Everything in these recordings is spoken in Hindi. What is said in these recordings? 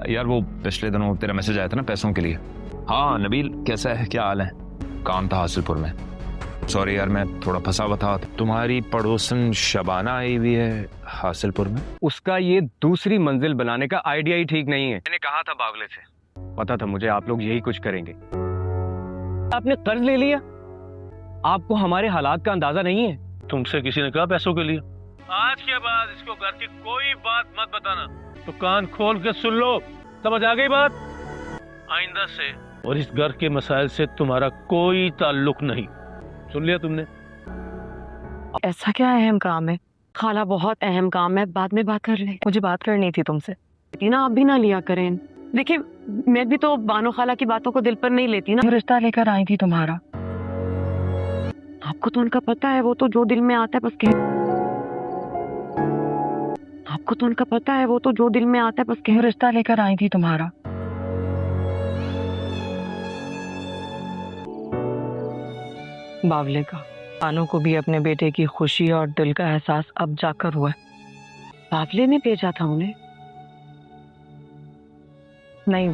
यार वो पिछले दिनों तेरा मैसेज आया था ना पैसों के लिए। हाँ नबील कैसा है, क्या हाल है? काम था हासिलपुर में। सॉरी यार मैं थोड़ा फंसा हुआ था। तुम्हारी पड़ोसन शबाना आई हुई है हासिलपुर में। उसका ये दूसरी मंजिल बनाने का आइडिया ही ठीक नहीं है। मैंने कहा था बावले से, पता था मुझे आप लोग यही कुछ करेंगे। आपने कर्ज ले लिया, आपको हमारे हालात का अंदाजा नहीं है। तुमसे किसी ने कहा पैसों के लिए? आज के बाद इसको घर की कोई बात मत बताना, तो कान खोल के सुन लो। समझ आ गई बात? आइंदा से और इस घर के मसाइल से तुम्हारा कोई ताल्लुक नहीं। सुन लिया तुमने? ऐसा क्या अहम काम है? खाला बहुत अहम काम है, बाद में बात कर ले। मुझे बात करनी थी तुमसे। ना आप भी ना लिया करें। देखिए मैं भी तो बानो खाला की बातों को दिल पर नहीं लेती ना। रिश्ता लेकर आई थी तुम्हारा, आपको तो उनका पता है, वो तो जो दिल में आता है बस कह। आपको तो उनका पता है, वो तो जो दिल में आता है बस कह। रिश्ता लेकर आई थी तुम्हारा। बावले का बानो को भी अपने बेटे की खुशी और दिल का एहसास अब जाकर हुआ है। बावले ने भेजा था उन्हें? नहीं,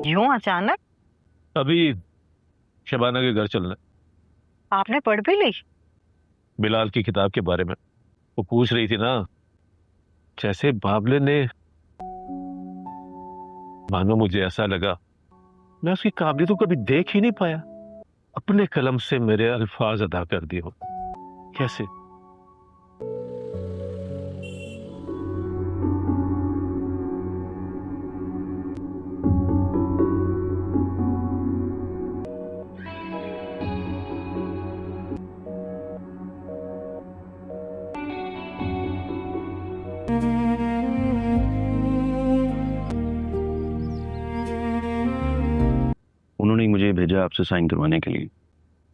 यूं अचानक? अभी शबाना के घर चलना। आपने पढ़ भी ली? बिलाल की किताब के बारे में वो पूछ रही थी ना। जैसे बाबले ने, मानो मुझे ऐसा लगा मैं उसकी काबिलियत को कभी देख ही नहीं पाया। अपने कलम से मेरे अल्फाज अदा कर दिए हो। कैसे? उन्होंने मुझे भेजा आपसे साइन करवाने के लिए।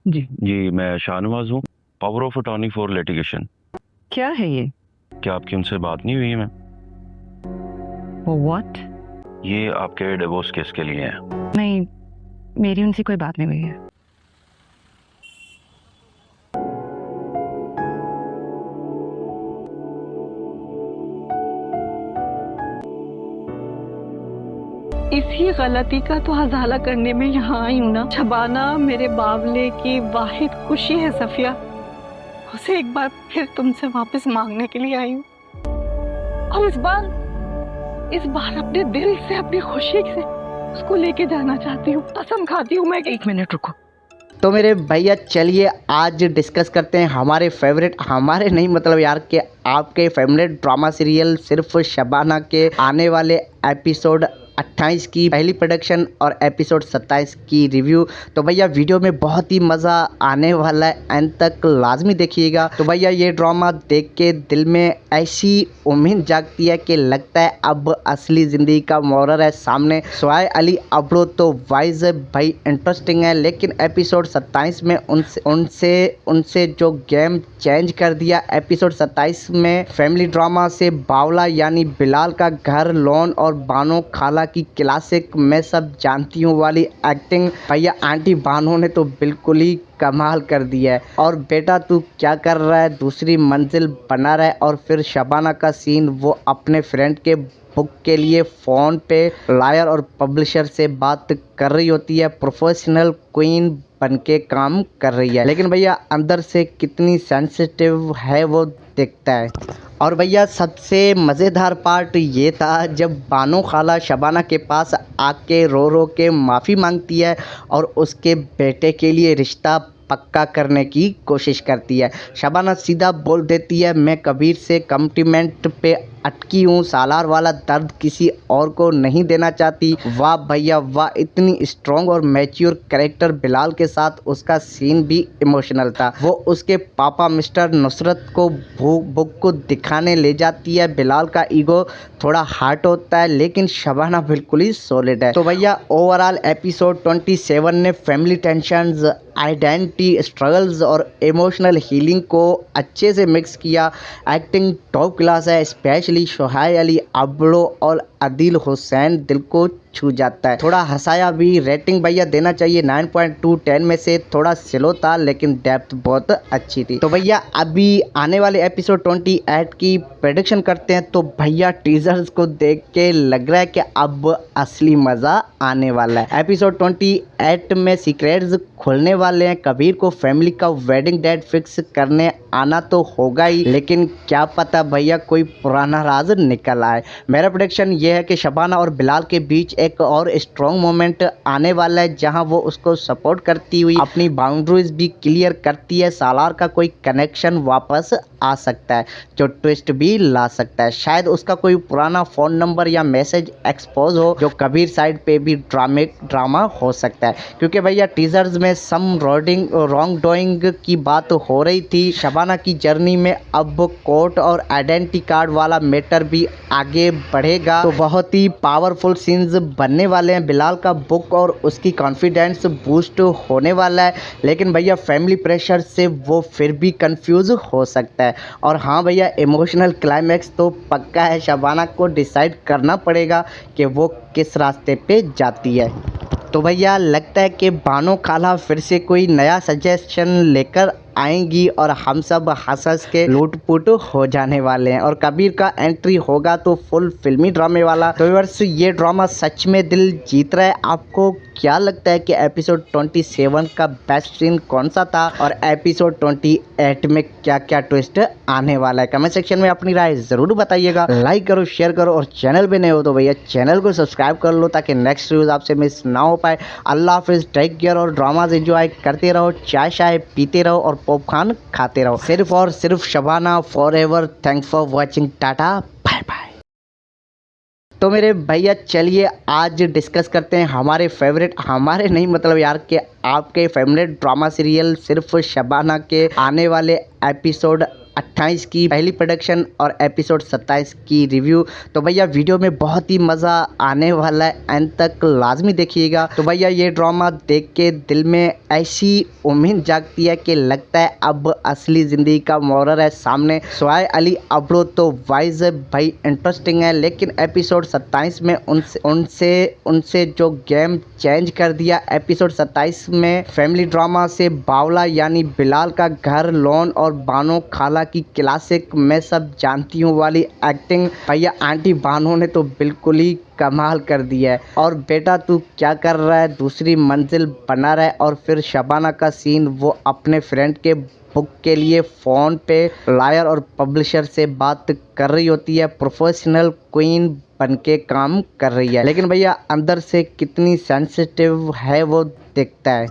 जी मैं शाहनवाज हूँ, power of attorney for litigation. क्या है ये? क्या आपकी उनसे बात नहीं हुई है मैम? व्हाट? ये आपके डिवोर्स केस के लिए है। नहीं, मेरी उनसे कोई बात नहीं हुई है। इसी गलती का तो हज़ाला करने में यहाँ आई हूँ ना। शबाना मेरे बावले की वाहिद खुशी है सफिया, उसे एक बार फिर तुमसे वापस मांगने के लिए आई हूँ। और इस बार अपने दिल से, अपनी खुशी से उसको लेके जाना चाहती हूँ। कसम खाती हूँ मैं। एक मिनट रुको। तो मेरे भैया चलिए आज डिस्कस करते हैं हमारे फेवरेट, हमारे नहीं मतलब यार के आपके फेवरेट ड्रामा सीरियल सिर्फ शबाना के आने वाले एपिसोड 28 की पहली प्रोडक्शन और एपिसोड 27 की रिव्यू। तो भैया वीडियो में बहुत ही मज़ा आने वाला है, एंड तक लाजमी देखिएगा। तो भैया ये ड्रामा देख के दिल में ऐसी उम्मीद जागती है कि लगता है अब असली ज़िंदगी का मॉरर है सामने। सोहाय अली अब्रो तो वाइज भाई इंटरेस्टिंग है, लेकिन एपिसोड 27 में उनसे जो गेम चेंज कर दिया। एपिसोड 27 में फैमिली ड्रामा से बावला यानी बिलाल का घर, लोन और बानो खाला की क्लासिक मैं सब जानती हूँ वाली एक्टिंग। भैया आंटी बानो ने तो बिल्कुल ही कमाल कर दिया है। और बेटा तू क्या कर रहा है, दूसरी मंजिल बना रहा है। और फिर शबाना का सीन, वो अपने फ्रेंड के बुक के लिए फ़ोन पे लायर और पब्लिशर से बात कर रही होती है, प्रोफेशनल क्वीन बन के काम कर रही है, लेकिन भैया अंदर से कितनी सेंसिटिव है वो दिखता है। और भैया सबसे मज़ेदार पार्ट ये था जब बानो खाला शबाना के पास आके रो रो के माफ़ी मांगती है और उसके बेटे के लिए रिश्ता पक्का करने की कोशिश करती है। शबाना सीधा बोल देती है मैं कबीर से कमिटमेंट पे अटकी हूँ, सालार वाला दर्द किसी और को नहीं देना चाहती। वाह भैया वाह, इतनी स्ट्रॉन्ग और मैच्योर कैरेक्टर। बिलाल के साथ उसका सीन भी इमोशनल था। वो उसके पापा मिस्टर नुसरत को बुक को दिखाने ले जाती है। बिलाल का ईगो थोड़ा हार्ट होता है, लेकिन शबाना बिल्कुल ही सॉलिड है। तो भैया ओवरऑल एपिसोड 27 ने फैमिली टेंशंस, आइडेंटिटी स्ट्रगल्स और इमोशनल हीलिंग को अच्छे से मिक्स किया। एक्टिंग टॉप क्लास है, स्पेशली सोहाय अली अब्रो और आदिल हुसैन दिल को छू जाता है। थोड़ा हंसाया भी। रेटिंग भैया देना चाहिए 9.2 10 में से। थोड़ा स्लो था लेकिन डेप्थ बहुत अच्छी थी। तो भैया अभी आने वाले एपिसोड 28 की प्रेडिक्शन करते हैं। तो भैया टीजर्स को देख के लग रहा है कि अब असली मजा आने वाला है। एपिसोड 28 में सीक्रेट्स खुलने वाले हैं। कबीर को फैमिली का वेडिंग डेट फिक्स करने आना तो होगा ही, लेकिन क्या पता भैया कोई पुराना राज निकल आए। मेरा प्रेडिक्शन ये है कि शबाना और बिलाल के बीच एक और स्ट्रॉन्ग मोमेंट आने वाला है, जहां वो उसको सपोर्ट करती हुई अपनी बाउंड्रीज भी क्लियर करती है। सालार का कोई कनेक्शन वापस आ सकता है जो ट्विस्ट भी ला सकता है। शायद उसका कोई पुराना फोन नंबर या मैसेज एक्सपोज हो, जो कबीर साइड पे भी ड्रामा हो सकता है। क्योंकि भैया टीजर्स में सम रॉन्ग डूइंग की बात हो रही थी। शबाना की जर्नी में अब कोर्ट और आइडेंटिटी कार्ड वाला मैटर भी आगे बढ़ेगा, तो बहुत ही पावरफुल सीन्स बनने वाले हैं। बिलाल का बुक और उसकी कॉन्फिडेंस बूस्ट होने वाला है, लेकिन भैया फैमिली प्रेशर से वो फिर भी कंफ्यूज हो सकता है। और हाँ भैया इमोशनल क्लाइमैक्स तो पक्का है। शबाना को डिसाइड करना पड़ेगा कि वो किस रास्ते पे जाती है। तो भैया लगता है कि बानो खाला फिर से कोई नया सजेशन लेकर आएंगी और हम सब हंस के लूट-पुट हो जाने वाले हैं। और कबीर का एंट्री होगा तो फुल फिल्मी ड्रामे वाला। तो व्यूअर्स ये ड्रामा सच में दिल जीत रहा है। आपको क्या लगता है कि एपिसोड 27 का बेस्ट सीन कौन सा था और एपिसोड 28 में क्या क्या ट्विस्ट आने वाला है? कमेंट सेक्शन में अपनी राय ज़रूर बताइएगा। लाइक करो, शेयर करो और चैनल पे नए हो तो भैया चैनल को सब्सक्राइब कर लो ताकि नेक्स्ट न्यूज़ आपसे मिस ना हो पाए। अल्लाह हाफिज़, टेक केयर और ड्रामाज एंजॉय करते रहो, चाय पीते रहो और पॉपकॉर्न खाते रहो। सिर्फ और सिर्फ Shabana forever. Thanks for watching. Tata bye bye. तो मेरे भैया चलिए आज डिस्कस करते हैं हमारे नहीं मतलब यार के आपके फेवरेट ड्रामा सीरियल सिर्फ शबाना के आने वाले एपिसोड 28 की पहली प्रोडक्शन और एपिसोड 27 की रिव्यू। तो भैया वीडियो में बहुत ही मज़ा आने वाला है, एंड तक लाजमी देखिएगा। तो भैया ये ड्रामा देख के दिल में ऐसी उम्मीद जागती है कि लगता है अब असली ज़िंदगी का मॉरर है सामने। सोहाय अली अब्रो तो वाइज भाई इंटरेस्टिंग है, लेकिन एपिसोड 27 में उनसे जो गेम चेंज कर दिया। एपिसोड 27 में फैमिली ड्रामा से बावला यानी बिलाल का घर, लोन और बानो खाला की क्लासिक मैं सब जानती हूँ वाली एक्टिंग। भैया आंटी बानो ने तो बिल्कुल ही कमाल कर दिया है। और बेटा तू क्या कर रहा है, दूसरी मंजिल बना रहा है। और फिर शबाना का सीन, वो अपने फ्रेंड के बुक के लिए फ़ोन पे लायर और पब्लिशर से बात कर रही होती है। प्रोफेशनल क्वीन बनके काम कर रही है, लेकिन भैया अंदर से कितनी सेंसिटिव है वो दिखता है।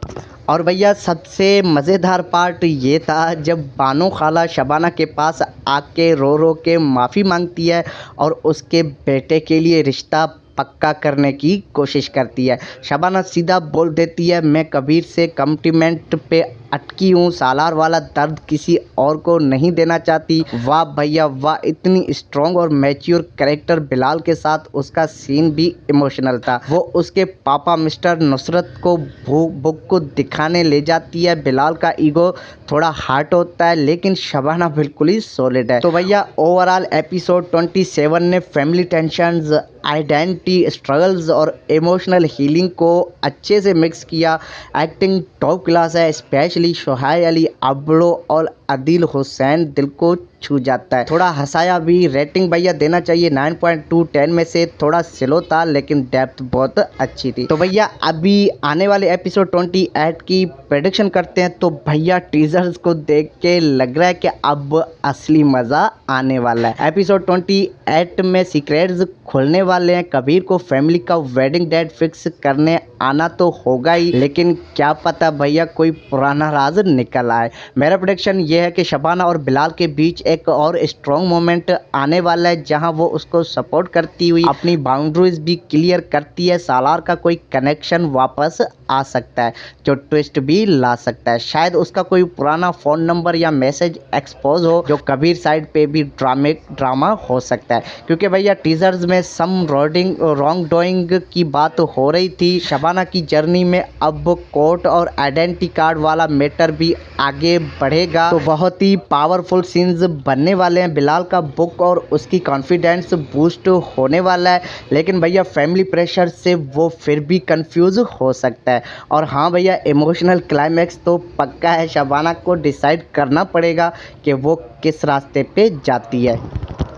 और भैया सबसे मज़ेदार पार्ट ये था जब बानो खाला शबाना के पास आके रो के माफ़ी मांगती है और उसके बेटे के लिए रिश्ता पक्का करने की कोशिश करती है। शबाना सीधा बोल देती है मैं कबीर से कमिटमेंट पे अटकी हूँ, सालार वाला दर्द किसी और को नहीं देना चाहती। वाह भैया वाह, इतनी स्ट्रॉन्ग और मैच्योर कैरेक्टर। बिलाल के साथ उसका सीन भी इमोशनल था। वो उसके पापा मिस्टर नुसरत को बुक को दिखाने ले जाती है। बिलाल का ईगो थोड़ा हार्ट होता है, लेकिन शबाना बिल्कुल ही सॉलिड है। तो भैया ओवरऑल एपिसोड 27 ने फैमिली टेंशंस, आइडेंटिटी स्ट्रगल्स और इमोशनल हीलिंग को अच्छे से मिक्स किया। एक्टिंग टॉप क्लास है, स्पेशली सोहाय अली अब्रो और आदिल हुसैन दिल को छू जाता है। थोड़ा हंसाया भी। रेटिंग भैया देना चाहिए 9.2 10 में से। थोड़ा स्लो था लेकिन डेप्थ बहुत अच्छी थी। तो भैया अभी आने वाले एपिसोड 28 की प्रेडिक्शन करते हैं। तो भैया टीजर्स को देख के लग रहा है कि अब असली मज़ा आने वाला है। एपिसोड 28 में सीक्रेट्स खुलने वाले हैं। कबीर को फैमिली का वेडिंग डेट फिक्स करने आना तो होगा ही, लेकिन क्या पता भैया कोई पुराना राज निकल आए। मेरा प्रेडिक्शन ये है कि शबाना और बिलाल के बीच एक और स्ट्रॉन्ग मोमेंट आने वाला है, जहां वो उसको सपोर्ट करती हुई अपनी बाउंड्रीज भी क्लियर करती है। सालार का कोई कनेक्शन वापस आ सकता है जो ट्विस्ट भी ला सकता है। शायद उसका कोई पुराना फ़ोन नंबर या मैसेज एक्सपोज हो, जो कबीर साइड पे भी ड्रामा हो सकता है। क्योंकि भैया टीजर्स में सम रॉन्ग डूइंग की बात हो रही थी। शबाना की जर्नी में अब कोर्ट और आइडेंटिटी कार्ड वाला मैटर भी आगे बढ़ेगा, तो बहुत ही पावरफुल सीन्स बनने वाले हैं। बिलाल का बुक और उसकी कॉन्फिडेंस बूस्ट होने वाला है, लेकिन भैया फैमिली प्रेशर से वो फिर भी कंफ्यूज हो सकता है। और हाँ भैया, इमोशनल क्लाइमैक्स तो पक्का है, शबाना को डिसाइड करना पड़ेगा कि वो किस रास्ते पे जाती है।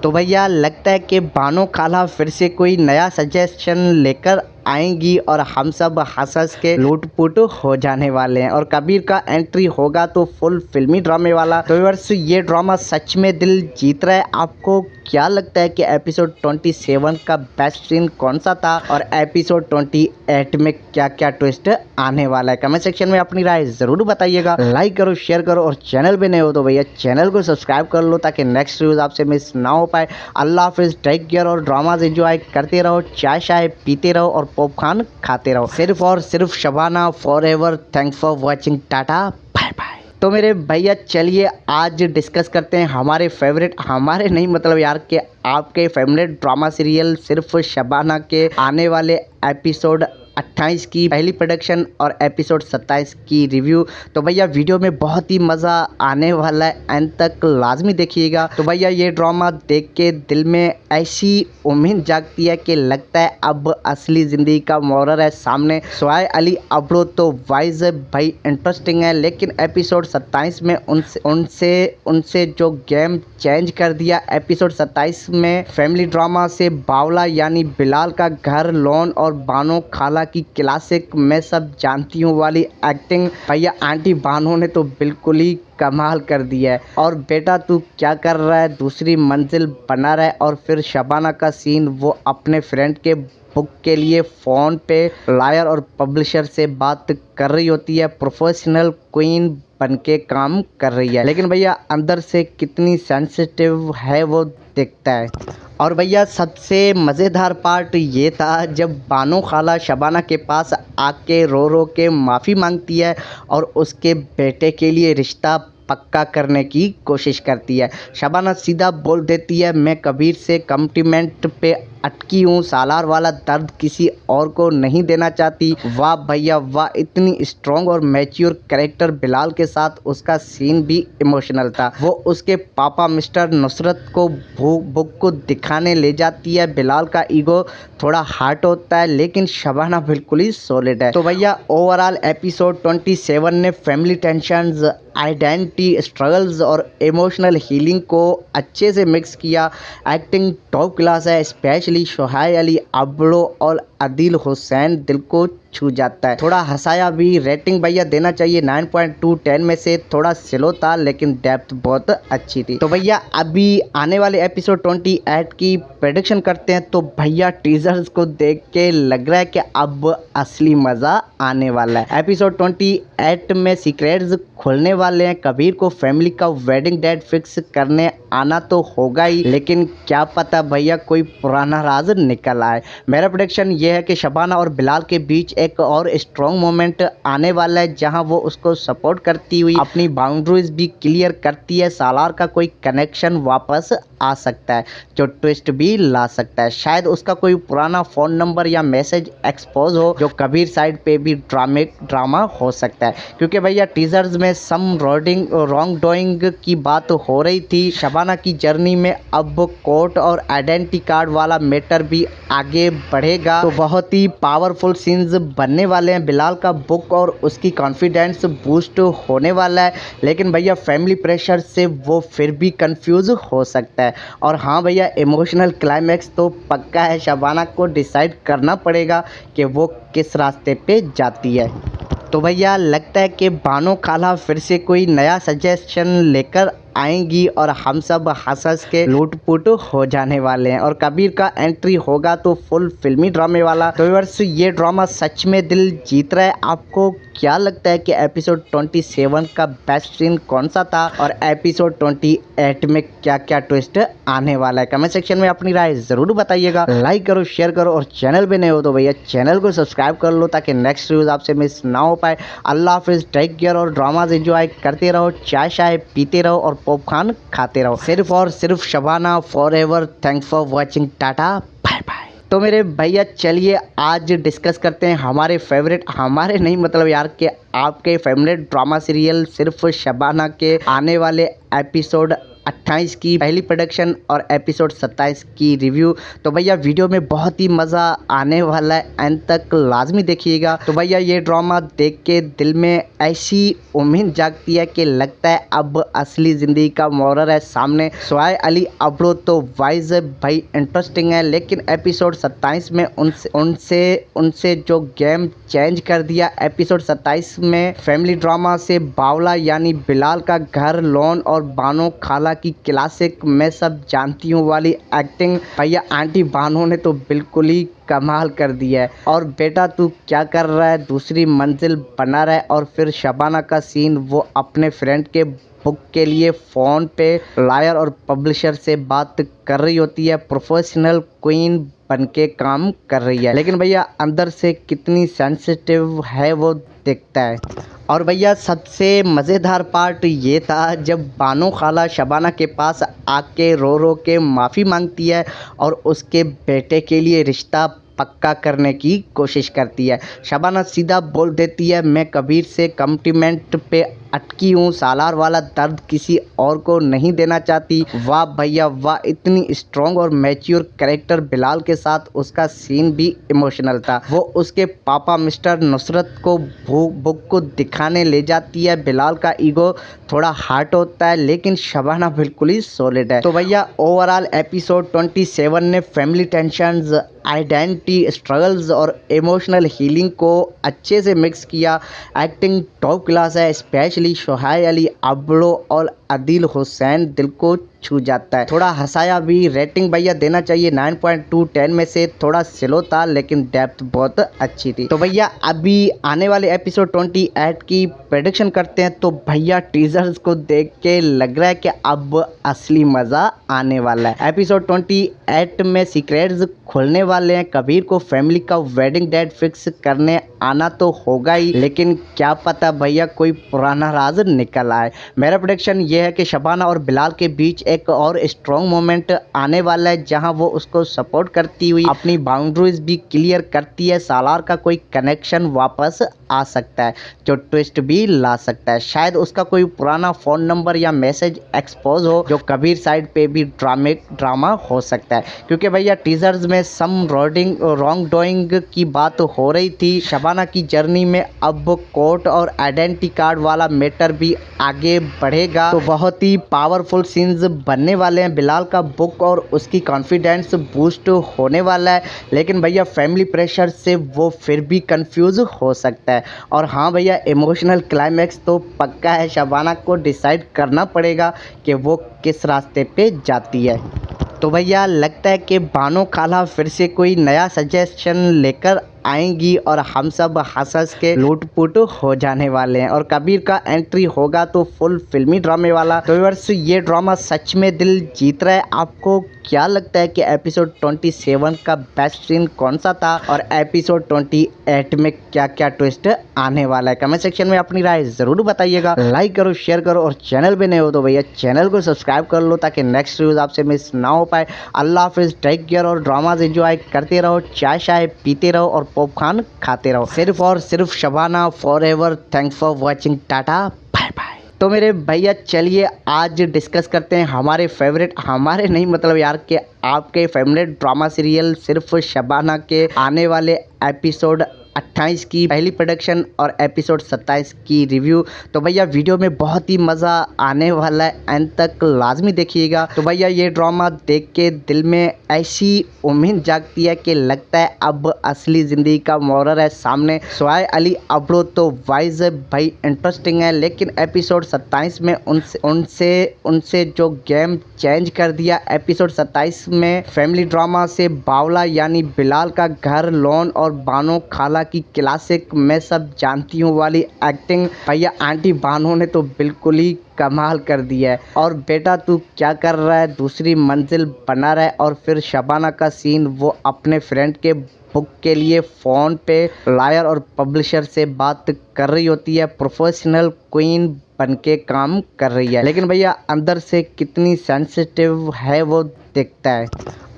तो भैया लगता है कि बानो खाला फिर से कोई नया सजेशन लेकर आएंगी और हम सब हंस के लूट-पुट हो जाने वाले हैं और कबीर का एंट्री होगा तो फुल फिल्मी ड्रामे वाला। तो व्यूअर्स, ये ड्रामा सच में दिल जीत रहा है। आपको क्या लगता है कि एपिसोड 27 का बेस्ट सीन कौन सा था और एपिसोड 28 में क्या क्या ट्विस्ट आने वाला है? कमेंट सेक्शन में अपनी राय ज़रूर बताइएगा। लाइक करो, शेयर करो और चैनल पे नए हो तो भैया चैनल को सब्सक्राइब कर लो ताकि नेक्स्ट न्यूज़ आपसे मिस ना हो पाए। अल्लाह हाफिज़, टेक केयर और ड्रामाज एंजॉय करते रहो, चाय शाय पीते रहो और पॉपकॉर्न खाते रहो। सिर्फ और सिर्फ Shabana forever. Thanks for watching, tata bye bye. तो मेरे भैया चलिए आज डिस्कस करते हैं हमारे फेवरेट, हमारे नहीं मतलब यार के आपके फेवरेट ड्रामा सीरियल सिर्फ शबाना के आने वाले एपिसोड 28 की पहली प्रोडक्शन और एपिसोड 27 की रिव्यू। तो भैया वीडियो में बहुत ही मज़ा आने वाला है, एंड तक लाजमी देखिएगा। तो भैया ये ड्रामा देख के दिल में ऐसी उम्मीद जागती है कि लगता है अब असली ज़िंदगी का मॉरर है सामने। सोहाय अली अब्रो तो वाइज भाई इंटरेस्टिंग है, लेकिन एपिसोड 27 में उनसे जो गेम चेंज कर दिया। एपिसोड 27 में फैमिली ड्रामा से बावला यानी बिलाल का घर, लोन और बानो खाला की क्लासिक मैं सब जानती हूँ वाली एक्टिंग। भैया आंटी बानो ने तो बिल्कुल ही कमाल कर दिया है। और बेटा तू क्या कर रहा है, दूसरी मंजिल बना रहा है। और फिर शबाना का सीन, वो अपने फ्रेंड के बुक के लिए फ़ोन पे लायर और पब्लिशर से बात कर रही होती है, प्रोफेशनल क्वीन बनके काम कर रही है, लेकिन भैया अंदर से कितनी सेंसिटिव है वो दिखता है। और भैया सबसे मज़ेदार पार्ट ये था जब बानो खाला शबाना के पास आके रो रो के माफ़ी मांगती है और उसके बेटे के लिए रिश्ता पक्का करने की कोशिश करती है। शबाना सीधा बोल देती है, मैं कबीर से कमिटमेंट पे अटकी हूँ, सालार वाला दर्द किसी और को नहीं देना चाहती। वाह भैया वाह, इतनी स्ट्रॉन्ग और मैच्योर कैरेक्टर। बिलाल के साथ उसका सीन भी इमोशनल था। वो उसके पापा मिस्टर नुसरत को बुक को दिखाने ले जाती है। बिलाल का ईगो थोड़ा हार्ट होता है, लेकिन शबाना बिल्कुल ही सॉलिड है। तो भैया ओवरऑल एपिसोड 27 ने फैमिली टेंशंस, आइडेंटिटी स्ट्रगल्स और इमोशनल हीलिंग को अच्छे से मिक्स किया। एक्टिंग टॉप क्लास है, स्पेशली सोहाय अली अब्रो और आदिल हुसैन दिल को छू जाता है। थोड़ा हंसाया भी। रेटिंग भैया देना चाहिए 9.2 10 में से थोड़ा स्लो था, लेकिन डेप्थ बहुत अच्छी थी। तो भैया अभी आने वाले एपिसोड 28 की प्रेडिक्शन करते हैं। तो भैया टीजर्स को देख के लग रहा है कि अब असली मज़ा आने वाला है। एपिसोड 28 में सीक्रेट्स खुलने वाले हैं। कबीर को फैमिली का वेडिंग डेट फिक्स करने आना तो होगा ही, लेकिन क्या पता भैया कोई पुराना राज निकल आए। मेरा प्रेडिक्शन ये है कि शबाना और बिलाल के बीच एक और स्ट्रॉन्ग मोमेंट आने वाला है, जहां वो उसको सपोर्ट करती हुई अपनी बाउंड्रीज भी क्लियर करती है। सालार का कोई कनेक्शन वापस आ सकता है जो ट्विस्ट भी ला सकता है। शायद उसका कोई पुराना फ़ोन नंबर या मैसेज एक्सपोज हो, जो कबीर साइड पे भी ड्रामा हो सकता है। क्योंकि भैया टीजर्स में सम रॉन्ग डूइंग की बात हो रही थी। शबाना की जर्नी में अब कोर्ट और आइडेंटिटी कार्ड वाला मैटर भी आगे बढ़ेगा। तो बहुत ही पावरफुल सीन्स बनने वाले हैं। बिलाल का बुक और उसकी कॉन्फिडेंस बूस्ट होने वाला है, लेकिन भैया फैमिली प्रेशर से वो फिर भी कंफ्यूज हो सकता है। और हाँ भैया, इमोशनल क्लाइमैक्स तो पक्का है, शबाना को डिसाइड करना पड़ेगा कि वो किस रास्ते पे जाती है। तो भैया लगता है कि बानो खाला फिर से कोई नया सजेशन लेकर आएंगी और हम सब हंस के लूट-पुट हो जाने वाले हैं और कबीर का एंट्री होगा तो फुल फिल्मी ड्रामे वाला। तो व्यूअर्स, ये ड्रामा सच में दिल जीत रहा है। आपको क्या लगता है कि एपिसोड 27 का बेस्ट सीन कौन सा था और एपिसोड 28 में क्या क्या ट्विस्ट आने वाला है? कमेंट सेक्शन में अपनी राय ज़रूर बताइएगा। लाइक करो, शेयर करो और चैनल पे नए हो तो भैया चैनल को सब्सक्राइब कर लो ताकि नेक्स्ट न्यूज़ आपसे मिस ना हो पाए। अल्लाह हाफिज़, टेक केयर और ड्रामाज एंजॉय करते रहो, चाय शाय पीते रहो और पॉपकॉर्न खाते रहो। सिर्फ और सिर्फ Shabana forever. Thanks for watching, tata bye bye. तो मेरे भैया चलिए आज डिस्कस करते हैं हमारे फेवरेट, हमारे नहीं मतलब यार के आपके फेवरेट ड्रामा सीरियल सिर्फ शबाना के आने वाले एपिसोड 28 की पहली प्रोडक्शन और एपिसोड 27 की रिव्यू। तो भैया वीडियो में बहुत ही मज़ा आने वाला है, एंड तक लाजमी देखिएगा। तो भैया ये ड्रामा देख के दिल में ऐसी उम्मीद जागती है कि लगता है अब असली ज़िंदगी का मॉरर है सामने। सोहाय अली अब्रो तो वाइज भाई इंटरेस्टिंग है, लेकिन एपिसोड 27 में उनसे जो गेम चेंज कर दिया। एपिसोड 27 में फैमिली ड्रामा से बावला यानी बिलाल का घर, लोन और बानो खाला की क्लासिक मैं सब जानती हूँ वाली एक्टिंग। भैया आंटी बानो ने तो बिल्कुल ही कमाल कर दिया है। और बेटा तू क्या कर रहा है, दूसरी मंजिल बना रहा है। और फिर शबाना का सीन, वो अपने फ्रेंड के बुक के लिए फ़ोन पे लायर और पब्लिशर से बात कर रही होती है, प्रोफेशनल क्वीन बनके काम कर रही है, लेकिन भैया अंदर से कितनी सेंसिटिव है वो दिखता है। और भैया सबसे मज़ेदार पार्ट ये था जब बानो खाला शबाना के पास आके रो रो के माफ़ी मांगती है और उसके बेटे के लिए रिश्ता पक्का करने की कोशिश करती है। शबाना सीधा बोल देती है, मैं कबीर से कमिटमेंट पे अटकी हूँ, सालार वाला दर्द किसी और को नहीं देना चाहती। वाह भैया वाह, इतनी स्ट्रॉन्ग और मैच्योर कैरेक्टर। बिलाल के साथ उसका सीन भी इमोशनल था। वो उसके पापा मिस्टर नुसरत को बुक को दिखाने ले जाती है। बिलाल का ईगो थोड़ा हार्ट होता है, लेकिन शबाना बिल्कुल ही सॉलिड है। तो भैया ओवरऑल एपिसोड 27 ने फैमिली टेंशंस, आइडेंटिटी स्ट्रगल्स और इमोशनल हीलिंग को अच्छे से मिक्स किया। एक्टिंग टॉप क्लास है, स्पेशली सोहाय अली अब्रो और आदिल हुसैन दिल को छू जाता है। थोड़ा हंसाया भी। रेटिंग भैया देना चाहिए 9.2 10 में से। थोड़ा स्लो था, लेकिन डेप्थ बहुत अच्छी थी। तो भैया अभी आने वाले एपिसोड 28 की प्रेडिक्शन करते हैं। तो भैया टीजर्स को देख के लग रहा है कि अब असली मज़ा आने वाला है। एपिसोड 28 में सीक्रेट्स खुलने वाले हैं। कबीर को फैमिली का वेडिंग डेट फिक्स करने आना तो होगा ही, लेकिन क्या पता भैया कोई पुराना राज निकल आए। मेरा प्रेडिक्शन ये है कि शबाना और बिलाल के बीच एक और स्ट्रॉन्ग मोमेंट आने वाला है, जहां वो उसको सपोर्ट करती हुई अपनी बाउंड्रीज भी क्लियर करती है। सालार का कोई कनेक्शन वापस आ सकता है जो ट्विस्ट भी ला सकता है। शायद उसका कोई पुराना फ़ोन नंबर या मैसेज एक्सपोज हो, जो कबीर साइड पे भी ड्रामा हो सकता है। क्योंकि भैया टीजर्स में सम रॉन्ग डूइंग की बात हो रही थी। शबाना की जर्नी में अब कोर्ट और आइडेंटिटी कार्ड वाला मैटर भी आगे बढ़ेगा। तो बहुत ही पावरफुल सीन्स बनने वाले हैं। बिलाल का बुक और उसकी कॉन्फिडेंस बूस्ट होने वाला है, लेकिन भैया फैमिली प्रेशर से वो फिर भी कंफ्यूज हो सकता है। और हाँ भैया इमोशनल क्लाइमैक्स तो पक्का है। शबाना को डिसाइड करना पड़ेगा कि वो किस रास्ते पे जाती है। तो भैया लगता है कि बानो खाला फिर से कोई नया सजेशन लेकर आएंगी और हम सब हंस के लूट-पुट हो जाने वाले हैं। और कबीर का एंट्री होगा तो फुल फिल्मी ड्रामे वाला। तो व्यूअर्स ये ड्रामा सच में दिल जीत रहा है। आपको क्या लगता है कि एपिसोड 27 का बेस्ट सीन कौन सा था, और एपिसोड 28 में क्या क्या ट्विस्ट आने वाला है? कमेंट सेक्शन में अपनी राय ज़रूर बताइएगा। लाइक करो, शेयर करो, और चैनल पे नए हो तो भैया चैनल को सब्सक्राइब कर लो ताकि नेक्स्ट न्यूज़ आपसे मिस ना हो पाए। अल्लाह हाफिज़, टेक केयर और ड्रामाज एंजॉय करते रहो, चाय पीते रहो और पॉपकॉर्न खाते रहो। सिर्फ और सिर्फ Shabana forever. Thanks for watching, tata bye bye. तो मेरे भैया चलिए आज डिस्कस करते हैं हमारे फेवरेट, हमारे नहीं मतलब यार के आपके फेवरेट ड्रामा सीरियल सिर्फ शबाना के आने वाले एपिसोड 28 की पहली प्रोडक्शन और एपिसोड 27 की रिव्यू। तो भैया वीडियो में बहुत ही मज़ा आने वाला है, एंड तक लाजमी देखिएगा। तो भैया ये ड्रामा देख के दिल में ऐसी उम्मीद जागती है कि लगता है अब असली ज़िंदगी का मॉरर है सामने। सोहाय अली अब्रो तो वाइज भाई इंटरेस्टिंग है, लेकिन एपिसोड 27 में उनसे जो गेम चेंज कर दिया। एपिसोड 27 में फैमिली ड्रामा से बावला यानी बिलाल का घर, लोन और बानो खाला की क्लासिक मैं सब जानती हूँ वाली एक्टिंग। भैया आंटी बानो ने तो बिल्कुल ही कमाल कर दिया है। और बेटा तू क्या कर रहा है, दूसरी मंजिल बना रहा है। और फिर शबाना का सीन, वो अपने फ्रेंड के बुक के लिए फ़ोन पे लायर और पब्लिशर से बात कर रही होती है, प्रोफेशनल क्वीन बनके काम कर रही है, लेकिन भैया अंदर से कितनी सेंसिटिव है वो दिखता है।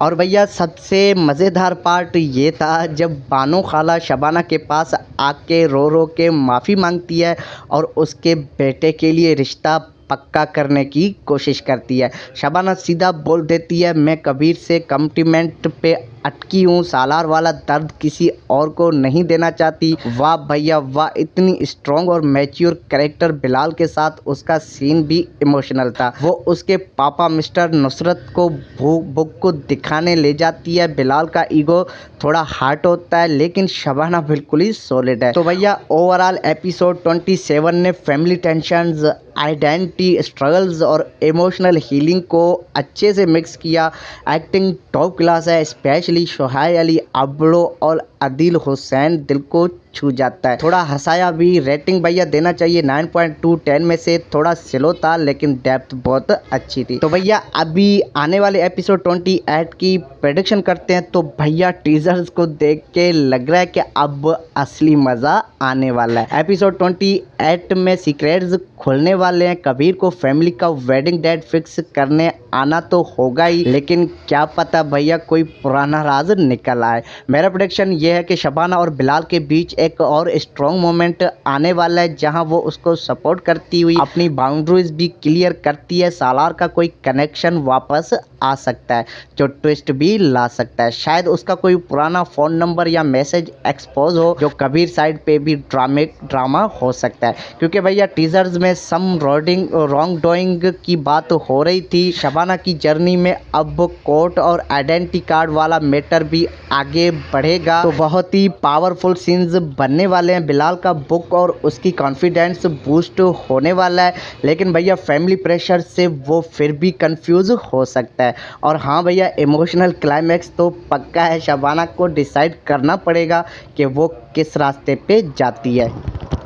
और भैया सबसे मज़ेदार पार्ट ये था जब बानो खाला शबाना के पास आके रो रो के माफ़ी मांगती है और उसके बेटे के लिए रिश्ता पक्का करने की कोशिश करती है। शबाना सीधा बोल देती है, मैं कबीर से कमिटमेंट पे अटकी हूँ, सालार वाला दर्द किसी और को नहीं देना चाहती। वाह भैया वाह, इतनी स्ट्रॉन्ग और मैच्योर कैरेक्टर। बिलाल के साथ उसका सीन भी इमोशनल था। वो उसके पापा मिस्टर नुसरत को बुक को दिखाने ले जाती है। बिलाल का ईगो थोड़ा हार्ट होता है, लेकिन शबाना बिल्कुल ही सॉलिड है। तो भैया ओवरऑल एपिसोड 27 ने फैमिली टेंशंस, आइडेंटिटी स्ट्रगल्स और इमोशनल हीलिंग को अच्छे से मिक्स किया। एक्टिंग टॉप क्लास है, स्पेशली शोहाय अली अब्रो और आदिल हुसैन दिल को छू जाता है। थोड़ा हंसाया भी। रेटिंग भैया देना चाहिए 9.2 10 में से। थोड़ा स्लो था लेकिन डेप्थ बहुत अच्छी थी। तो भैया अभी आने वाले एपिसोड 28 की प्रेडिक्शन करते हैं। तो भैया टीजर्स को देख के लग रहा है कि अब असली मजा आने वाला है। एपिसोड 28 में सीक्रेट्स खुलने वाले हैं। कबीर को फैमिली का वेडिंग डेट फिक्स करने आना तो होगा ही, लेकिन क्या पता भैया कोई पुराना राज निकल आए। मेरा प्रेडिक्शन ये है कि शबाना और बिलाल के बीच एक और स्ट्रॉन्ग मोमेंट आने वाला है, जहां वो उसको सपोर्ट करती हुई अपनी बाउंड्रीज भी क्लियर करती है। सालार का कोई कनेक्शन वापस आ सकता है जो ट्विस्ट भी ला सकता है। शायद उसका कोई पुराना फोन नंबर या मैसेज एक्सपोज हो, जो कबीर साइड पे भी ड्रामा हो सकता है। क्योंकि भैया टीजर्स में सम रॉन्ग डूइंग की बात हो रही थी। शबाना की जर्नी में अब कोर्ट और आइडेंटिटी कार्ड वाला मैटर भी आगे बढ़ेगा। तो बहुत ही पावरफुल सीन्स बनने वाले हैं। बिलाल का बुक और उसकी कॉन्फिडेंस बूस्ट होने वाला है, लेकिन भैया फैमिली प्रेशर से वो फिर भी कंफ्यूज हो सकता है। और हाँ भैया, इमोशनल क्लाइमैक्स तो पक्का है। शबाना को डिसाइड करना पड़ेगा कि वो किस रास्ते पे जाती है।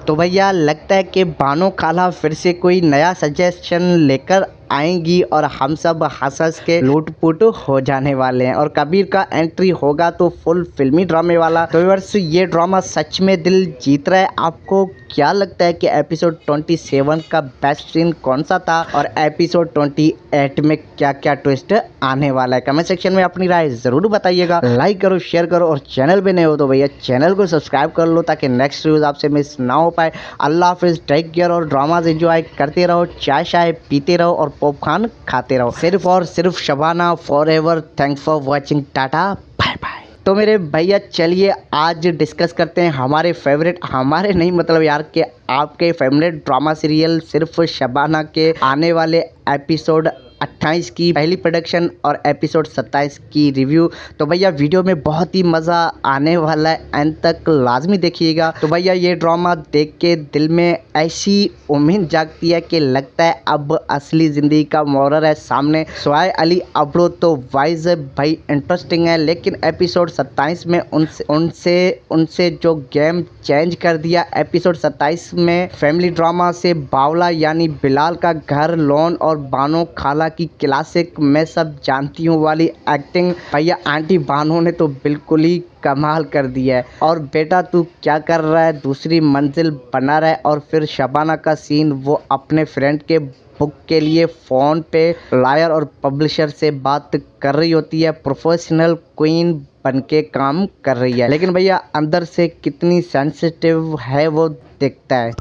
तो भैया लगता है कि बानो खाला फिर से कोई नया सजेशन लेकर आएंगी और हम सब हंस के लूट-पुट हो जाने वाले हैं। और कबीर का एंट्री होगा तो फुल फिल्मी ड्रामे वाला। तो व्यूअर्स, ये ड्रामा सच में दिल जीत रहा है। आपको क्या लगता है कि एपिसोड 27 का बेस्ट सीन कौन सा था और एपिसोड 28 में क्या क्या ट्विस्ट आने वाला है? कमेंट सेक्शन में अपनी राय ज़रूर बताइएगा। लाइक करो, शेयर करो और चैनल पे नए हो तो भैया चैनल को सब्सक्राइब कर लो ताकि नेक्स्ट न्यूज़ आपसे मिस ना हो पाए। अल्लाह हाफिज़, टेक केयर और ड्रामाज एंजॉय करते रहो, चाय शाय पीते रहो और पॉपकॉर्न खाते रहो। सिर्फ और सिर्फ Shabana forever. Thanks for watching, tata bye bye. तो मेरे भैया चलिए आज डिस्कस करते हैं हमारे फेवरेट, हमारे नहीं मतलब यार के आपके फेवरेट ड्रामा सीरियल सिर्फ शबाना के आने वाले एपिसोड 28 की पहली प्रोडक्शन और एपिसोड 27 की रिव्यू। तो भैया वीडियो में बहुत ही मज़ा आने वाला है, एंड तक लाजमी देखिएगा। तो भैया ये ड्रामा देख के दिल में ऐसी उम्मीद जागती है कि लगता है अब असली ज़िंदगी का मोरर है सामने। सोहाय अली अब्रो तो वाइज भाई इंटरेस्टिंग है, लेकिन एपिसोड 27 में उनसे जो गेम चेंज कर दिया। एपिसोड 27 में फैमिली ड्रामा से बावला यानी बिलाल का घर, लोन और बानो खाला की क्लासिक मैं सब जानती हूँ वाली एक्टिंग। भैया आंटी बानो ने तो बिल्कुल ही कमाल कर दिया है। और बेटा तू क्या कर रहा है, दूसरी मंजिल बना रहा है। और फिर शबाना का सीन, वो अपने फ्रेंड के बुक के लिए फ़ोन पे लायर और पब्लिशर से बात कर रही होती है। प्रोफेशनल क्वीन बनके काम कर रही है, लेकिन भैया अंदर से कितनी सेंसिटिव है वो दिखता है।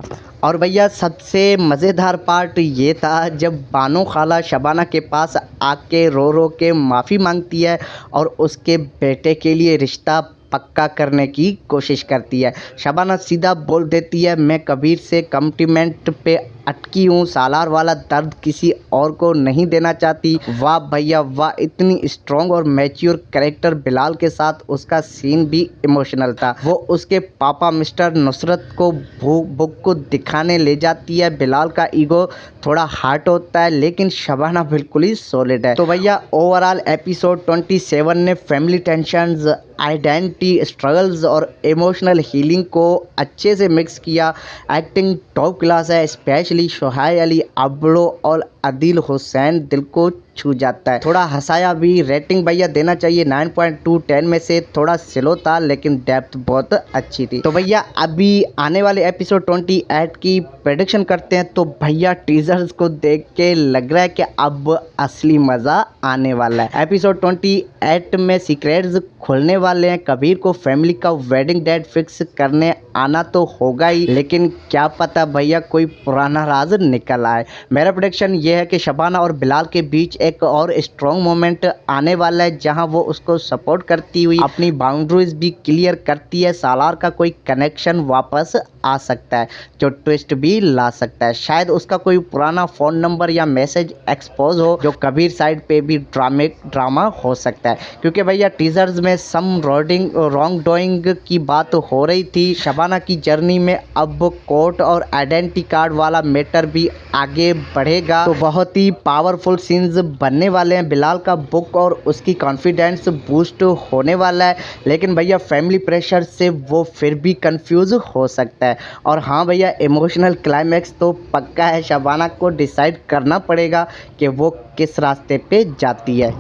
और भैया सबसे मज़ेदार पार्ट ये था जब बानो खाला शबाना के पास आके रो रो के माफ़ी मांगती है और उसके बेटे के लिए रिश्ता पक्का करने की कोशिश करती है। शबाना सीधा बोल देती है, मैं कबीर से कमिटमेंट पे अटकी हूँ, सालार वाला दर्द किसी और को नहीं देना चाहती। वाह भैया वाह, इतनी स्ट्रॉन्ग और मैच्योर कैरेक्टर। बिलाल के साथ उसका सीन भी इमोशनल था। वो उसके पापा मिस्टर नुसरत को बुक को दिखाने ले जाती है। बिलाल का ईगो थोड़ा हार्ट होता है, लेकिन शबाना बिल्कुल ही सॉलिड है। तो भैया ओवरऑल एपिसोड 27 ने फैमिली टेंशंस, आइडेंटिटी स्ट्रगल्स और इमोशनल हीलिंग को अच्छे से मिक्स किया। एक्टिंग टॉप क्लास है, स्पेशली शोहाय अली अब्रो और आदिल हुसैन दिल को छू जाता है। थोड़ा हंसाया भी। रेटिंग भैया देना चाहिए 9.2 10 में से। थोड़ा स्लो था लेकिन डेप्थ बहुत अच्छी थी। तो भैया अभी आने वाले एपिसोड 28 की प्रेडिक्शन करते हैं। तो भैया टीजर्स को देख के लग रहा है कि अब असली मजा आने वाला है। एपिसोड 28 में सीक्रेट्स खुलने वाले हैं। कबीर को फैमिली का वेडिंग डेट फिक्स करने आना तो होगा ही, लेकिन क्या पता भैया कोई पुराना राज निकल आए। मेरा प्रेडिक्शन ये है कि शबाना और बिलाल के बीच एक और स्ट्रॉन्ग मोमेंट आने वाला है, जहां वो उसको सपोर्ट करती हुई अपनी बाउंड्रीज भी क्लियर करती है। सालार का कोई कनेक्शन वापस आ सकता है जो ट्विस्ट भी ला सकता है। शायद उसका कोई पुराना फोन नंबर या मैसेज एक्सपोज हो, जो कबीर साइड पे भी ड्रामा हो सकता है। क्योंकि भैया टीजर्स में सम रॉन्ग डूइंग की बात हो रही थी। शबाना की जर्नी में अब कोर्ट और आइडेंटिटी कार्ड वाला मैटर भी आगे बढ़ेगा। तो बहुत ही पावरफुल सीन्स बनने वाले हैं। बिलाल का बुक और उसकी कॉन्फिडेंस बूस्ट होने वाला है, लेकिन भैया फैमिली प्रेशर से वो फिर भी कंफ्यूज हो सकता है। और हाँ भैया इमोशनल क्लाइमैक्स तो पक्का है। शबाना को डिसाइड करना पड़ेगा कि वो किस रास्ते पे जाती है।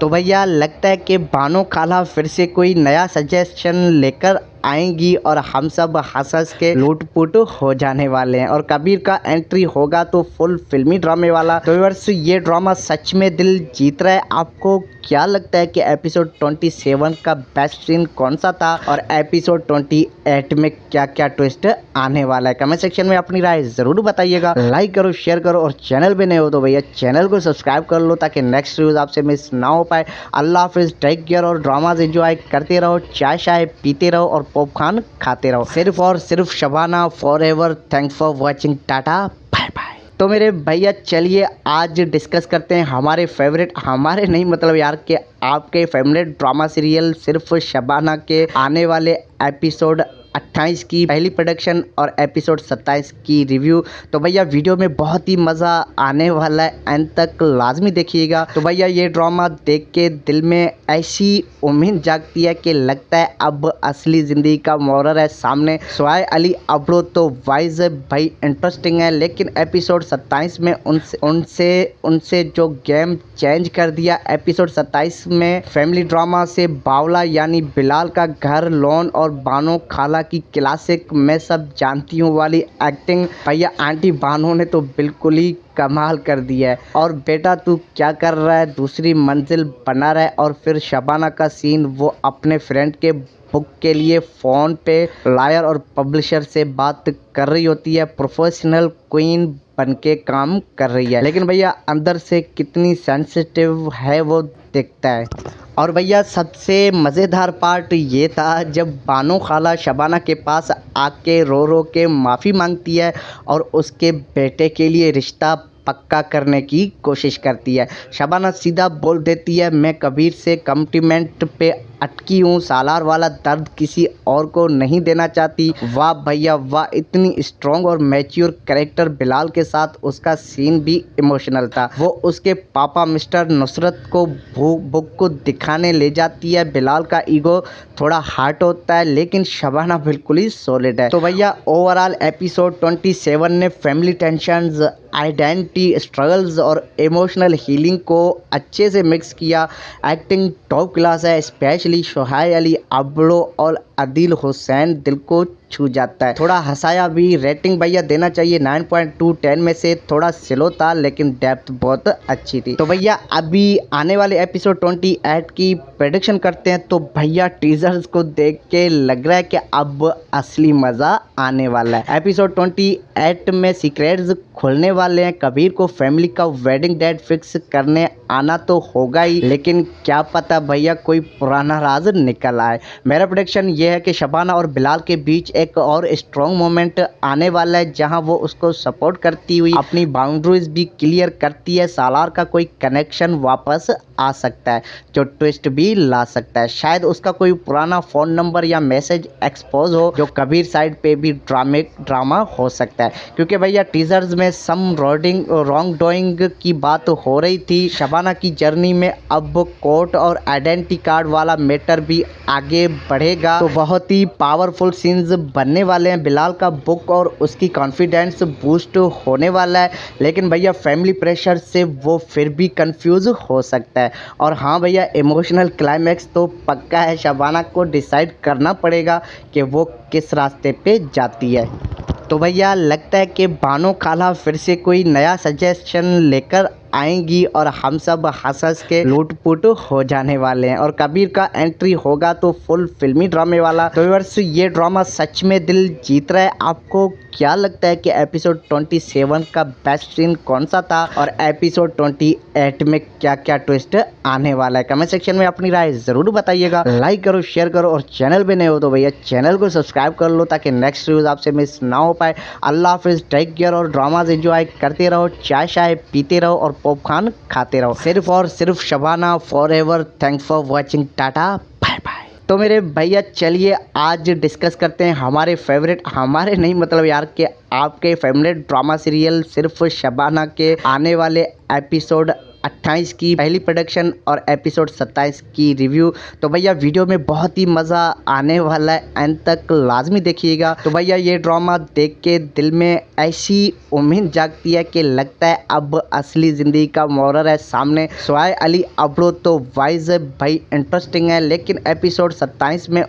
तो भैया लगता है कि बानो खाला फिर से कोई नया सजेशन लेकर आएंगी और हम सब हंस के लूट-पुट हो जाने वाले हैं। और कबीर का एंट्री होगा तो फुल फिल्मी ड्रामे वाला। तो व्यूअर्स ये ड्रामा सच में दिल जीत रहा है। आपको क्या लगता है कि एपिसोड 27 का बेस्ट सीन कौन सा था और एपिसोड 28 में क्या क्या ट्विस्ट आने वाला है? कमेंट सेक्शन में अपनी राय ज़रूर बताइएगा। लाइक करो, शेयर करो और चैनल पे नए हो तो भैया चैनल को सब्सक्राइब कर लो ताकि नेक्स्ट न्यूज़ आपसे मिस ना हो पाए। अल्लाह हाफिज़, टेक केयर और ड्रामाज एंजॉय करते रहो, चाय पीते रहो और पॉपकॉर्न खाते रहो। सिर्फ और सिर्फ Shabana forever. Thanks for watching. Tata bye bye. तो मेरे भैया चलिए आज डिस्कस करते हैं हमारे फेवरेट, हमारे नहीं मतलब यार के आपके फेवरेट ड्रामा सीरियल सिर्फ शबाना के आने वाले एपिसोड 28 की पहली प्रोडक्शन और एपिसोड 27 की रिव्यू। तो भैया वीडियो में बहुत ही मज़ा आने वाला है, एंड तक लाजमी देखिएगा। तो भैया ये ड्रामा देख के दिल में ऐसी उम्मीद जागती है कि लगता है अब असली ज़िंदगी का मोरर है सामने। सोहाय अली अब्रो तो वाइज भाई इंटरेस्टिंग है, लेकिन एपिसोड 27 में उनसे जो गेम चेंज कर दिया। एपिसोड 27 में फैमिली ड्रामा से बावला यानी बिलाल का घर, लोन और बानो खाला की क्लासिक मैं सब जानती हूँ वाली एक्टिंग। भैया आंटी बानो ने तो बिल्कुल ही कमाल कर दिया है। और बेटा तू क्या कर रहा है, दूसरी मंजिल बना रहा है। और फिर शबाना का सीन, वो अपने फ्रेंड के बुक के लिए फ़ोन पे लायर और पब्लिशर से बात कर रही होती है। प्रोफेशनल क्वीन बनके काम कर रही है, लेकिन भैया अंदर से कितनी सेंसिटिव है वो दिखता है। और भैया सबसे मज़ेदार पार्ट ये था जब बानो खाला शबाना के पास आके रो के माफ़ी मांगती है और उसके बेटे के लिए रिश्ता पक्का करने की कोशिश करती है। शबाना सीधा बोल देती है मैं कबीर से कमिटमेंट पे अटकी हूँ, सालार वाला दर्द किसी और को नहीं देना चाहती। वाह भैया वाह, इतनी स्ट्रॉन्ग और मैच्योर कैरेक्टर। बिलाल के साथ उसका सीन भी इमोशनल था। वो उसके पापा मिस्टर नुसरत को बुक को दिखाने ले जाती है। बिलाल का ईगो थोड़ा हार्ट होता है, लेकिन शबाना बिल्कुल ही सॉलिड है। तो भैया ओवरऑल एपिसोड 27 ने फैमिली टेंशंस, आइडेंटिटी स्ट्रगल्स और इमोशनल हीलिंग को अच्छे से मिक्स किया। एक्टिंग टॉप क्लास है, स्पेशली सोहाय अली अब्रो और आदिल हुसैन दिल को छू जाता है। थोड़ा हंसाया भी। रेटिंग भैया देना चाहिए 9.2 10 में से। थोड़ा स्लो था लेकिन डेप्थ बहुत अच्छी थी। तो भैया अभी आने वाले एपिसोड 28 की प्रेडिक्शन करते हैं। तो भैया टीजर्स को देख के लग रहा है कि अब असली मज़ा आने वाला है। एपिसोड 28 में सीक्रेट्स खुलने वाले हैं। कबीर को फैमिली का वेडिंग डेट फिक्स करने आना तो होगा ही, लेकिन क्या पता भैया कोई पुराना राज निकल आए। मेरा प्रेडिक्शन ये है कि शबाना और बिलाल के बीच एक और स्ट्रॉन्ग मोमेंट आने वाला है, जहां वो उसको सपोर्ट करती हुई अपनी बाउंड्रीज भी क्लियर करती है। सालार का कोई कनेक्शन वापस आ सकता है जो ट्विस्ट भी ला सकता है। शायद उसका कोई पुराना फ़ोन नंबर या मैसेज एक्सपोज हो, जो कबीर साइड पे भी ड्रामा हो सकता है। क्योंकि भैया टीजर्स में सम रॉन्ग डूइंग की बात हो रही थी। शबाना की जर्नी में अब कोर्ट और आइडेंटिटी कार्ड वाला मैटर भी आगे बढ़ेगा। तो बहुत ही पावरफुल सीन्स बनने वाले हैं। बिलाल का बुक और उसकी कॉन्फिडेंस बूस्ट होने वाला है, लेकिन भैया फैमिली प्रेशर से वो फिर भी कंफ्यूज हो सकता है। और हाँ भैया, इमोशनल क्लाइमैक्स तो पक्का है, शबाना को डिसाइड करना पड़ेगा कि वो किस रास्ते पे जाती है। तो भैया लगता है कि बानो खाला फिर से कोई नया सजेशन लेकर आएंगी और हम सब हंस के लूट-पुट हो जाने वाले हैं और कबीर का एंट्री होगा तो फुल फिल्मी ड्रामे वाला। तो व्यूअर्स, ये ड्रामा सच में दिल जीत रहा है। आपको क्या लगता है कि एपिसोड 27 का बेस्ट सीन कौन सा था और एपिसोड 28 में क्या क्या ट्विस्ट आने वाला है? कमेंट सेक्शन में अपनी राय ज़रूर बताइएगा। लाइक करो, शेयर करो और चैनल पे नए हो तो भैया चैनल को सब्सक्राइब कर लो ताकि नेक्स्ट न्यूज़ आपसे मिस ना हो पाए। अल्लाह हाफिज़, टेक केयर और ड्रामाज एंजॉय करते रहो, चाय शाय पीते रहो और पॉपकॉर्न खाते रहो। सिर्फ और सिर्फ Shabana forever. Thanks for watching, tata bye bye. तो मेरे भैया चलिए आज डिस्कस करते हैं हमारे फेवरेट, हमारे नहीं मतलब यार के आपके फेवरेट ड्रामा सीरियल सिर्फ शबाना के आने वाले एपिसोड 28 की पहली प्रोडक्शन और एपिसोड 27 की रिव्यू। तो भैया वीडियो में बहुत ही मज़ा आने वाला है, एंड तक लाजमी देखिएगा। तो भैया ये ड्रामा देख के दिल में ऐसी उम्मीद जागती है कि लगता है अब असली ज़िंदगी का मोरर है सामने। सोहाय अली अब्रो तो वाइज भाई इंटरेस्टिंग है, लेकिन एपिसोड 27 में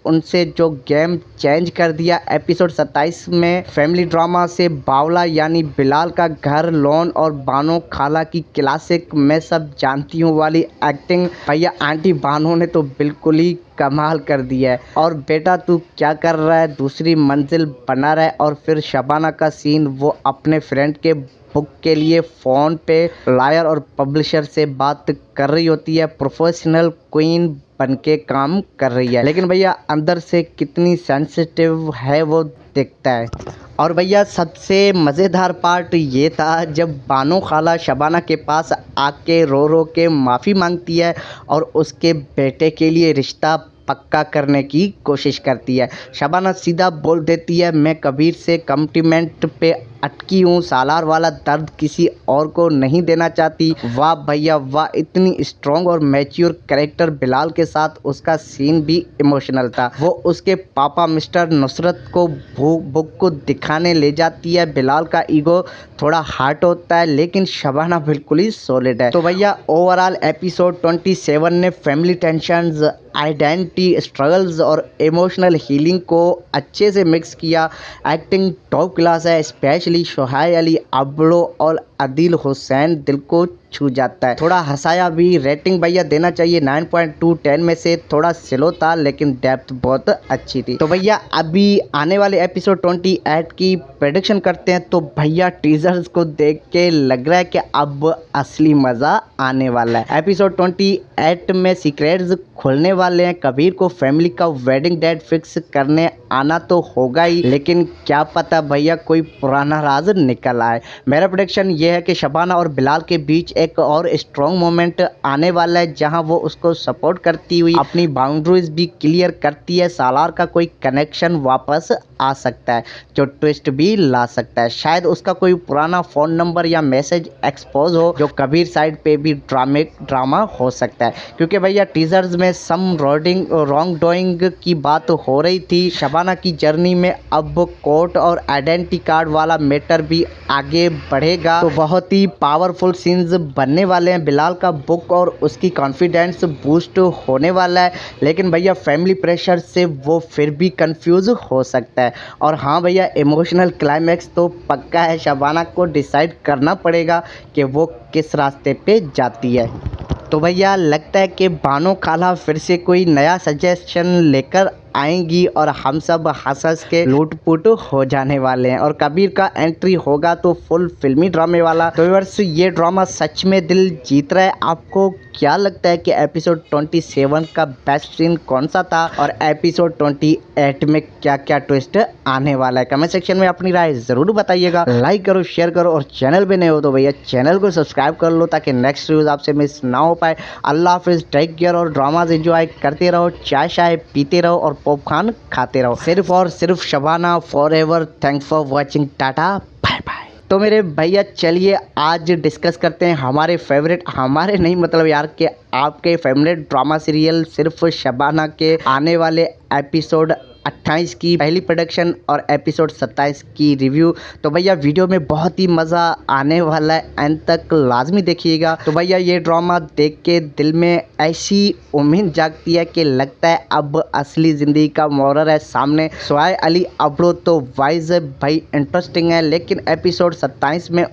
उनसे जो गेम चेंज कर दिया। एपिसोड 27 में फैमिली ड्रामा से बावला यानी बिलाल का घर, लोन और बानो खाला की क्लासिक मैं सब जानती हूँ वाली एक्टिंग। भैया आंटी बानो ने तो बिल्कुल ही कमाल कर दिया है। और बेटा तू क्या कर रहा है, दूसरी मंजिल बना रहा है। और फिर शबाना का सीन, वो अपने फ्रेंड के बुक के लिए फ़ोन पे लायर और पब्लिशर से बात कर रही होती है, प्रोफेशनल क्वीन बनके काम कर रही है, लेकिन भैया अंदर से कितनी सेंसिटिव है वो दिखता है। और भैया सबसे मज़ेदार पार्ट ये था जब बानो खाला शबाना के पास आके रो रो के माफ़ी मांगती है और उसके बेटे के लिए रिश्ता पक्का करने की कोशिश करती है। शबाना सीधा बोल देती है, मैं कबीर से कमिटमेंट पे अटकी हूँ, सालार वाला दर्द किसी और को नहीं देना चाहती। वाह भैया वाह, इतनी स्ट्रॉन्ग और मैच्योर कैरेक्टर। बिलाल के साथ उसका सीन भी इमोशनल था। वो उसके पापा मिस्टर नुसरत को बुक को दिखाने ले जाती है। बिलाल का ईगो थोड़ा हार्ट होता है, लेकिन शबाना बिल्कुल ही सॉलिड है। तो भैया ओवरऑल एपिसोड 27 ने फैमिली टेंशंस, आइडेंटिटी स्ट्रगल्स और इमोशनल हीलिंग को अच्छे से मिक्स किया। एक्टिंग टॉप क्लास है, स्पेशली सोहाय अली अब्रो और आदिल हुसैन दिल को छू जाता है। थोड़ा हंसाया भी। रेटिंग भैया देना चाहिए 9.2 10 में से। थोड़ा स्लो था लेकिन डेप्थ बहुत अच्छी थी। तो भैया अभी आने वाले एपिसोड 28 की प्रेडिक्शन करते हैं। तो भैया टीजर्स को देख के लग रहा है कि अब असली मज़ा आने वाला है। एपिसोड 28 में सीक्रेट्स खुलने वाले हैं। कबीर को फैमिली का वेडिंग डेट फिक्स करने आना तो होगा ही, लेकिन क्या पता भैया कोई पुराना राज निकल आए। मेरा प्रेडिक्शन ये है कि शबाना और बिलाल के बीच एक और स्ट्रॉन्ग मोमेंट आने वाला है, जहां वो उसको सपोर्ट करती हुई अपनी बाउंड्रीज भी क्लियर करती है। सालार का कोई कनेक्शन वापस आ सकता है जो ट्विस्ट भी ला सकता है। शायद उसका कोई पुराना फ़ोन नंबर या मैसेज एक्सपोज हो, जो कबीर साइड पे भी ड्रामा हो सकता है। क्योंकि भैया टीजर्स में सम रॉन्ग डूइंग की बात हो रही थी। शबाना की जर्नी में अब कोर्ट और आइडेंटिटी कार्ड वाला मैटर भी आगे बढ़ेगा। तो बहुत ही पावरफुल सीन्स बनने वाले हैं। बिलाल का बुक और उसकी कॉन्फिडेंस बूस्ट होने वाला है, लेकिन भैया फैमिली प्रेशर से वो फिर भी कंफ्यूज हो सकता है। और हाँ भैया, इमोशनल क्लाइमैक्स तो पक्का है, शबाना को डिसाइड करना पड़ेगा कि वो किस रास्ते पे जाती है। तो भैया लगता है कि बानो खाला फिर से कोई नया सजेशन लेकर आएंगी और हम सब हंस के लूट-पुट हो जाने वाले हैं और कबीर का एंट्री होगा तो फुल फिल्मी ड्रामे वाला। तो व्यूअर्स, ये ड्रामा सच में दिल जीत रहा है। आपको क्या लगता है कि एपिसोड 27 का बेस्ट सीन कौन सा था और एपिसोड 28 में क्या क्या ट्विस्ट आने वाला है? कमेंट सेक्शन में अपनी राय ज़रूर बताइएगा। लाइक करो, शेयर करो और चैनल पे नए हो तो भैया चैनल को सब्सक्राइब कर लो ताकि नेक्स्ट न्यूज़ आपसे मिस ना हो पाए। अल्लाह हाफिज़, टेक केयर और ड्रामाज एंजॉय करते रहो, चाय शाय पीते रहो और पॉपकॉर्न खाते रहो। सिर्फ और सिर्फ Shabana forever. Thanks for watching, tata bye bye. तो मेरे भैया चलिए आज डिस्कस करते हैं हमारे फेवरेट, हमारे नहीं मतलब यार के आपके फेवरेट ड्रामा सीरियल सिर्फ शबाना के आने वाले एपिसोड 28 की पहली प्रोडक्शन और एपिसोड 27 की रिव्यू। तो भैया वीडियो में बहुत ही मज़ा आने वाला है, एंड तक लाजमी देखिएगा। तो भैया ये ड्रामा देख के दिल में ऐसी उम्मीद जागती है कि लगता है अब असली ज़िंदगी का मोरर है सामने। सोहाय अली अब्रो तो वाइज भाई इंटरेस्टिंग है, लेकिन एपिसोड 27 में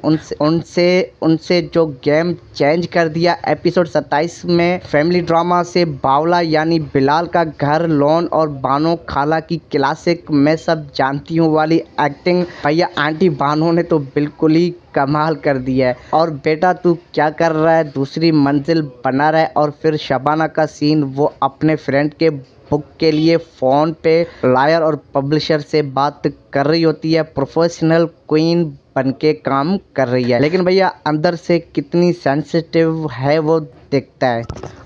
उनसे जो गेम चेंज कर दिया। एपिसोड 27 में फैमिली ड्रामा से बावला यानी बिलाल का घर, लोन और बानो खाला की क्लासिक मैं सब जानती हूँ वाली एक्टिंग। भैया आंटी बानो ने तो बिल्कुल ही कमाल कर दिया है। और बेटा तू क्या कर रहा है, दूसरी मंजिल बना रहा है। और फिर शबाना का सीन, वो अपने फ्रेंड के बुक के लिए फ़ोन पे लायर और पब्लिशर से बात कर रही होती है, प्रोफेशनल क्वीन बन के काम कर रही है, लेकिन भैया अंदर से कितनी सेंसिटिव है वो दिखता है।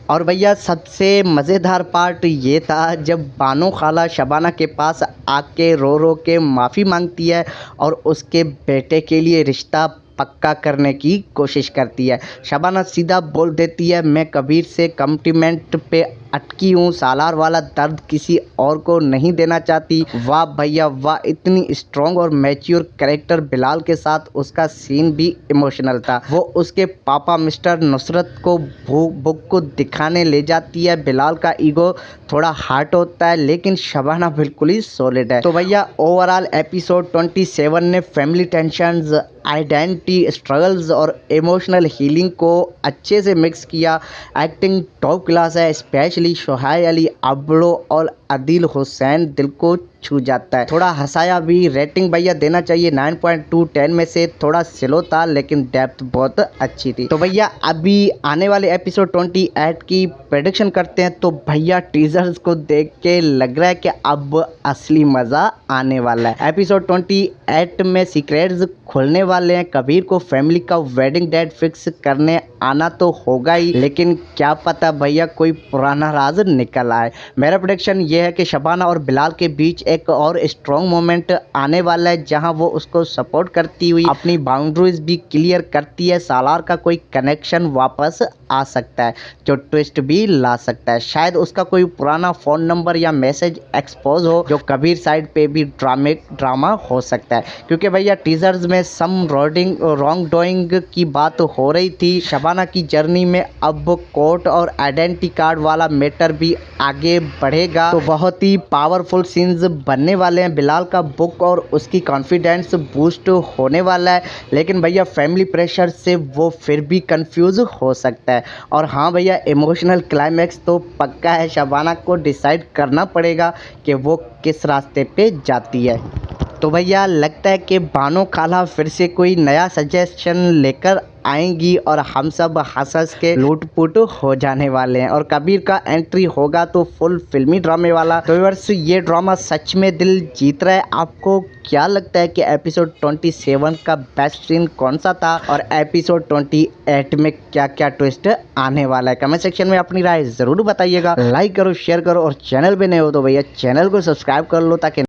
और भैया सबसे मज़ेदार पार्ट ये था जब बानो खाला शबाना के पास आके रो रो के माफ़ी मांगती है और उसके बेटे के लिए रिश्ता पक्का करने की कोशिश करती है। शबाना सीधा बोल देती है, मैं कबीर से कमिटमेंट पे अटकी हूँ, सालार वाला दर्द किसी और को नहीं देना चाहती। वाह भैया वाह, इतनी स्ट्रॉन्ग और मैच्योर कैरेक्टर। बिलाल के साथ उसका सीन भी इमोशनल था। वो उसके पापा मिस्टर नुसरत को बुक को दिखाने ले जाती है। बिलाल का ईगो थोड़ा हार्ट होता है, लेकिन शबाना बिल्कुल ही सॉलिड है। तो भैया ओवरऑल एपिसोड 27 ने फैमिली टेंशंस, आइडेंटिटी स्ट्रगल्स और इमोशनल हीलिंग को अच्छे से मिक्स किया। एक्टिंग टॉप क्लास है, स्पेशली सोहाय अली अब्रो और आदिल हुसैन दिल को छू जाता है। थोड़ा हंसाया भी। रेटिंग भैया देना चाहिए 9.2 10 में से। थोड़ा स्लो था लेकिन डेप्थ बहुत अच्छी थी। तो भैया अभी आने वाले एपिसोड 28 की प्रेडिक्शन करते हैं। तो भैया टीजर्स को देख के लग रहा है कि अब असली मज़ा आने वाला है। एपिसोड 28 में सीक्रेट्स खुलने वाले हैं। कबीर को फैमिली का वेडिंग डेट फिक्स करने आना तो होगा ही, लेकिन क्या पता भैया कोई पुराना राज निकल आए। मेरा प्रेडिक्शन ये है कि शबाना और बिलाल के बीच एक और स्ट्रॉन्ग मोमेंट आने वाला है, जहां वो उसको सपोर्ट करती हुई अपनी बाउंड्रीज भी क्लियर करती है। सालार का कोई कनेक्शन वापस आ सकता है जो ट्विस्ट भी ला सकता है। शायद उसका कोई पुराना फ़ोन नंबर या मैसेज एक्सपोज हो, जो कबीर साइड पे भी ड्रामा हो सकता है। क्योंकि भैया टीजर्स में सम रॉन्ग डूइंग की बात हो रही थी। शबाना की जर्नी में अब कोर्ट और आइडेंटिटी कार्ड वाला मैटर भी आगे बढ़ेगा। तो बहुत ही पावरफुल सीन्स बनने वाले हैं। बिलाल का बुक और उसकी कॉन्फिडेंस बूस्ट होने वाला है, लेकिन भैया फैमिली प्रेशर से वो फिर भी कंफ्यूज हो सकता है। और हाँ भैया इमोशनल क्लाइमैक्स तो पक्का है। शबाना को डिसाइड करना पड़ेगा कि वो किस रास्ते पे जाती है। तो भैया लगता है कि बानो खाला फिर से कोई नया सजेशन लेकर आएंगी और हम सब हंस के लूट-पुट हो जाने वाले हैं। और कबीर का एंट्री होगा तो फुल फिल्मी ड्रामे वाला। तो व्यूअर्स ये ड्रामा सच में दिल जीत रहा है। आपको क्या लगता है कि एपिसोड 27 का बेस्ट सीन कौन सा था और एपिसोड 28 में क्या क्या ट्विस्ट आने वाला है? कमेंट सेक्शन में अपनी राय ज़रूर बताइएगा। लाइक करो, शेयर करो और चैनल पे नए हो तो भैया चैनल को सब्सक्राइब कर लो ताकि